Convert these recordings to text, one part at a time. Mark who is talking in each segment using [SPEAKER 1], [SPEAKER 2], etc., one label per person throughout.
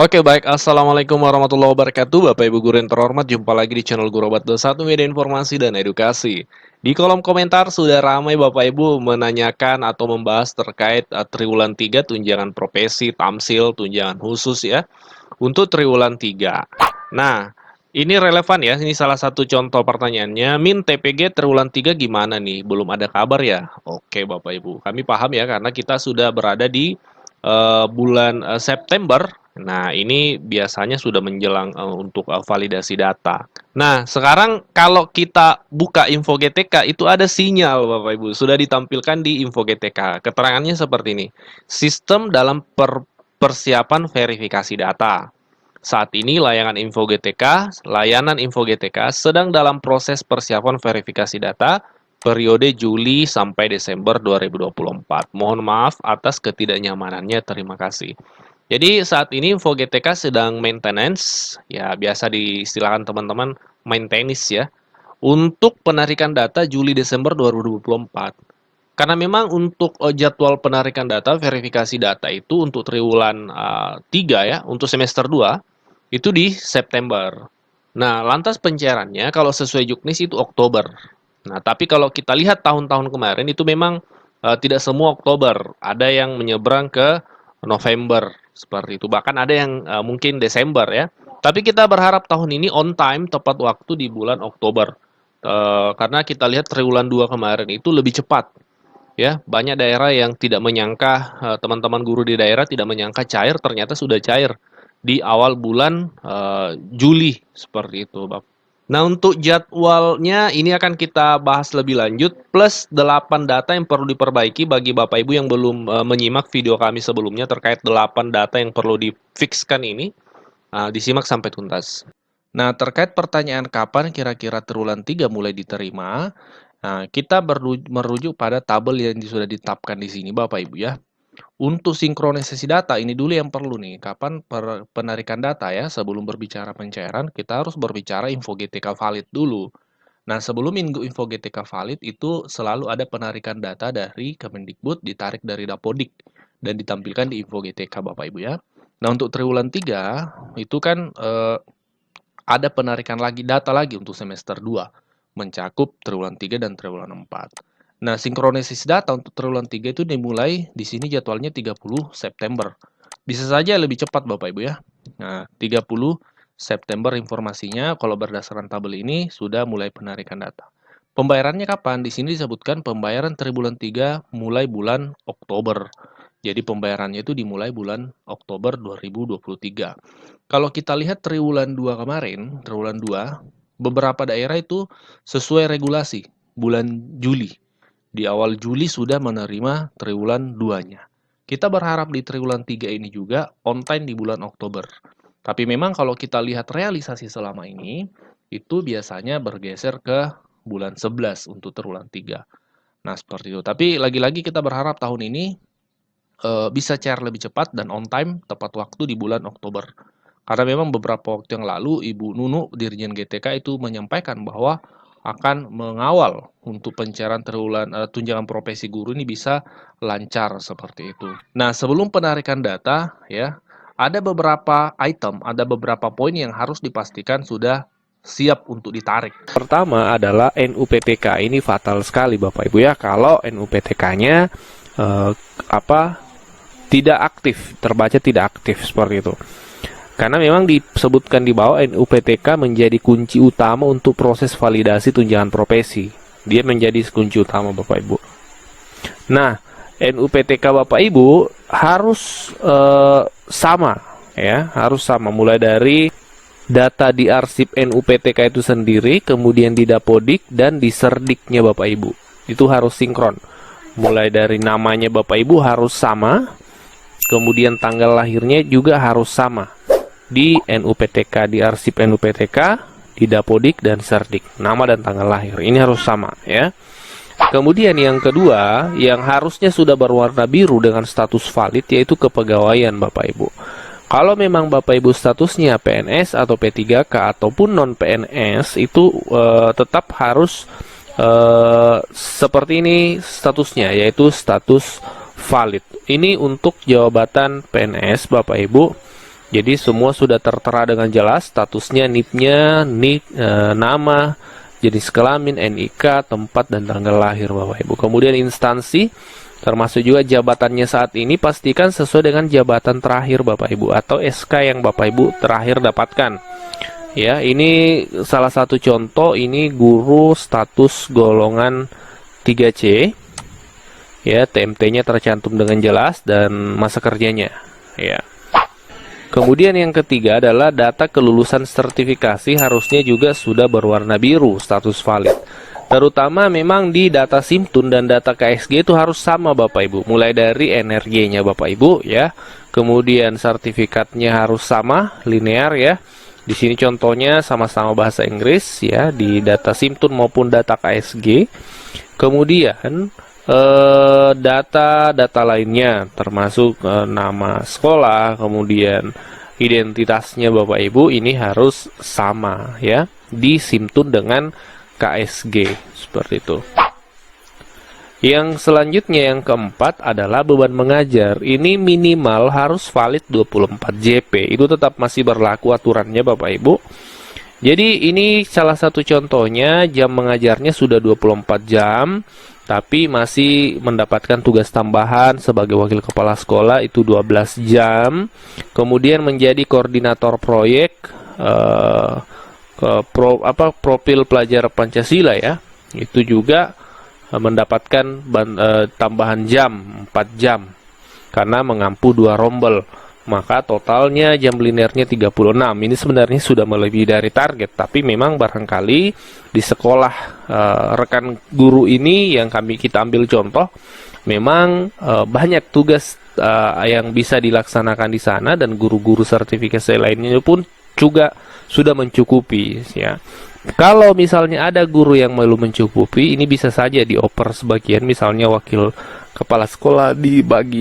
[SPEAKER 1] Oke baik, Assalamualaikum warahmatullahi wabarakatuh Bapak Ibu Guru yang terhormat, jumpa lagi di channel Guru Obat 21 Media Informasi dan Edukasi. Di kolom komentar sudah ramai Bapak Ibu menanyakan atau membahas terkait triwulan 3 tunjangan profesi, tamsil, tunjangan khusus ya untuk triwulan 3. Nah, ini relevan ya, ini salah satu contoh pertanyaannya. Min TPG triwulan 3 gimana nih? Belum ada kabar ya? Oke Bapak Ibu, kami paham ya karena kita sudah berada di bulan September. Nah, ini biasanya sudah menjelang untuk validasi data. Nah, sekarang kalau kita buka info GTK itu ada sinyal Bapak Ibu, sudah ditampilkan di info GTK. Keterangannya seperti ini. Sistem dalam persiapan verifikasi data. Saat ini layanan info GTK sedang dalam proses persiapan verifikasi data periode Juli sampai Desember 2024. Mohon maaf atas ketidaknyamanannya, terima kasih. Jadi saat ini info GTK sedang maintenance, ya biasa diistilahkan teman-teman maintenance ya, untuk penarikan data Juli Desember 2024. Karena memang untuk jadwal penarikan data, verifikasi data itu untuk triwulan 3 ya, untuk semester 2, itu di September. Nah, lantas pencairannya kalau sesuai Juknis itu Oktober. Nah, tapi kalau kita lihat tahun-tahun kemarin itu memang tidak semua Oktober, ada yang menyeberang ke November seperti itu. Bahkan ada yang mungkin Desember ya. Tapi kita berharap tahun ini on time tepat waktu di bulan Oktober. Karena kita lihat triwulan 2 kemarin itu lebih cepat. Ya, banyak daerah yang tidak menyangka, teman-teman guru di daerah tidak menyangka cair, ternyata sudah cair di awal bulan Juli seperti itu, Bapak. Nah, untuk jadwalnya ini akan kita bahas lebih lanjut plus 8 data yang perlu diperbaiki bagi Bapak Ibu yang belum menyimak video kami sebelumnya terkait 8 data yang perlu difikskan ini. Disimak sampai tuntas. Nah, terkait pertanyaan kapan kira-kira triwulan 3 mulai diterima, nah, kita merujuk pada tabel yang sudah ditetapkan di sini Bapak Ibu ya. Untuk sinkronisasi data ini dulu yang perlu nih, kapan penarikan data ya, sebelum berbicara pencairan kita harus berbicara info GTK valid dulu. Nah, sebelum info GTK valid itu selalu ada penarikan data dari Kemendikbud ditarik dari Dapodik dan ditampilkan di info GTK Bapak Ibu ya. Nah, untuk triwulan 3 itu kan ada penarikan data lagi untuk semester 2 mencakup triwulan 3 dan triwulan 4. Nah, sinkronisasi data untuk triwulan 3 itu dimulai di sini jadwalnya 30 September. Bisa saja lebih cepat Bapak Ibu ya. Nah, 30 September informasinya kalau berdasarkan tabel ini sudah mulai penarikan data. Pembayarannya kapan? Di sini disebutkan pembayaran triwulan 3 mulai bulan Oktober. Jadi pembayarannya itu dimulai bulan Oktober 2023. Kalau kita lihat triwulan 2 kemarin, triwulan 2, beberapa daerah itu sesuai regulasi bulan Juli. Di awal Juli sudah menerima triwulan 2-nya. Kita berharap di triwulan 3 ini juga on time di bulan Oktober. Tapi memang kalau kita lihat realisasi selama ini, itu biasanya bergeser ke bulan 11 untuk triwulan 3. Nah, seperti itu. Tapi lagi-lagi kita berharap tahun ini bisa cair lebih cepat dan on time tepat waktu di bulan Oktober. Karena memang beberapa waktu yang lalu Ibu Nunu, Dirjen GTK itu menyampaikan bahwa akan mengawal untuk pencairan tunjangan profesi guru ini bisa lancar seperti itu. Nah, sebelum penarikan data ya, ada beberapa item, ada beberapa poin yang harus dipastikan sudah siap untuk ditarik. Pertama adalah NUPTK. Ini fatal sekali Bapak Ibu ya, kalau NUPTK-nya tidak aktif, terbaca tidak aktif seperti itu. Karena memang disebutkan di bawah NUPTK menjadi kunci utama untuk proses validasi tunjangan profesi. Dia menjadi kunci utama Bapak Ibu. Nah, NUPTK Bapak Ibu harus sama ya, harus sama mulai dari data di arsip NUPTK itu sendiri, kemudian di Dapodik dan di Serdiknya Bapak Ibu. Itu harus sinkron. Mulai dari namanya Bapak Ibu harus sama, kemudian tanggal lahirnya juga harus sama di NUPTK, di arsip NUPTK, di Dapodik dan Serdik. Nama dan tanggal lahir ini harus sama ya. Kemudian yang kedua, yang harusnya sudah berwarna biru dengan status valid yaitu kepegawaian Bapak Ibu. Kalau memang Bapak Ibu statusnya PNS atau P3K ataupun non PNS itu tetap harus seperti ini statusnya, yaitu status valid. Ini untuk jabatan PNS Bapak Ibu
[SPEAKER 2] Jadi semua sudah tertera dengan jelas, statusnya, NIP-nya, nama, jenis kelamin, NIK, tempat dan tanggal lahir Bapak Ibu. Kemudian instansi, termasuk juga jabatannya saat ini, pastikan sesuai dengan jabatan terakhir Bapak Ibu atau SK yang Bapak Ibu terakhir dapatkan. Ya, ini salah satu contoh, ini guru status golongan 3C. Ya, TMT-nya tercantum dengan jelas dan masa kerjanya. Ya. Kemudian yang ketiga adalah data kelulusan sertifikasi harusnya juga sudah berwarna biru, status valid. Terutama memang di data Simtun dan data KSG itu harus sama Bapak Ibu. Mulai dari NRG-nya Bapak Ibu ya. Kemudian sertifikatnya harus sama, linear ya. Di sini contohnya sama-sama bahasa Inggris ya di data Simtun maupun data KSG. Kemudian data lainnya termasuk nama sekolah, kemudian identitasnya Bapak Ibu ini harus sama ya di Simtun dengan KSG seperti itu. Yang selanjutnya yang keempat adalah beban mengajar. Ini minimal harus valid 24 JP. Itu tetap masih berlaku aturannya Bapak Ibu. Jadi ini salah satu contohnya, jam mengajarnya sudah 24 jam, tapi masih mendapatkan tugas tambahan sebagai wakil kepala sekolah itu 12 jam. Kemudian menjadi koordinator proyek profil pelajar Pancasila ya. Itu juga mendapatkan tambahan jam 4 jam karena mengampu 2 rombel. Maka totalnya jam linearnya 36. Ini sebenarnya sudah melebihi dari target, tapi memang barangkali di sekolah rekan guru ini yang kita ambil contoh, memang banyak tugas yang bisa dilaksanakan di sana dan guru-guru sertifikasi lainnya pun juga sudah mencukupi ya. Kalau misalnya ada guru yang belum mencukupi, ini bisa saja dioper sebagian, misalnya wakil kepala sekolah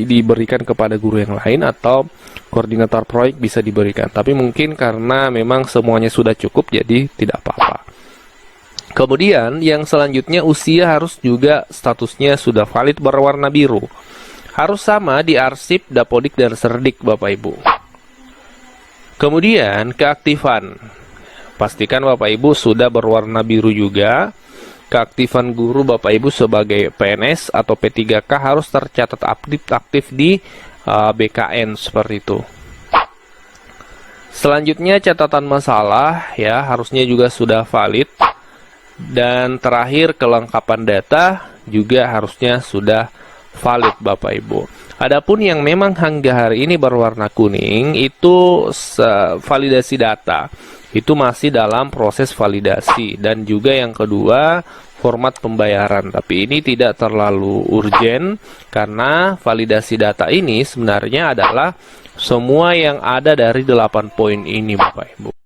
[SPEAKER 2] diberikan kepada guru yang lain atau koordinator proyek bisa diberikan. Tapi mungkin karena memang semuanya sudah cukup, jadi tidak apa-apa. Kemudian yang selanjutnya usia harus juga statusnya sudah valid berwarna biru. Harus sama di Arsip, Dapodik, dan Serdik Bapak Ibu. Kemudian keaktifan. Pastikan Bapak Ibu sudah berwarna biru juga. Keaktifan guru Bapak Ibu sebagai PNS atau P3K harus tercatat aktif di BKN seperti itu. Selanjutnya catatan masalah ya harusnya juga sudah valid. Dan terakhir kelengkapan data juga harusnya sudah valid Bapak Ibu. Adapun yang memang hingga hari ini berwarna kuning itu validasi data. Itu masih dalam proses validasi. Dan juga yang kedua format pembayaran. Tapi ini tidak terlalu urgen karena validasi data ini sebenarnya adalah semua yang ada dari 8 poin ini Bapak Ibu.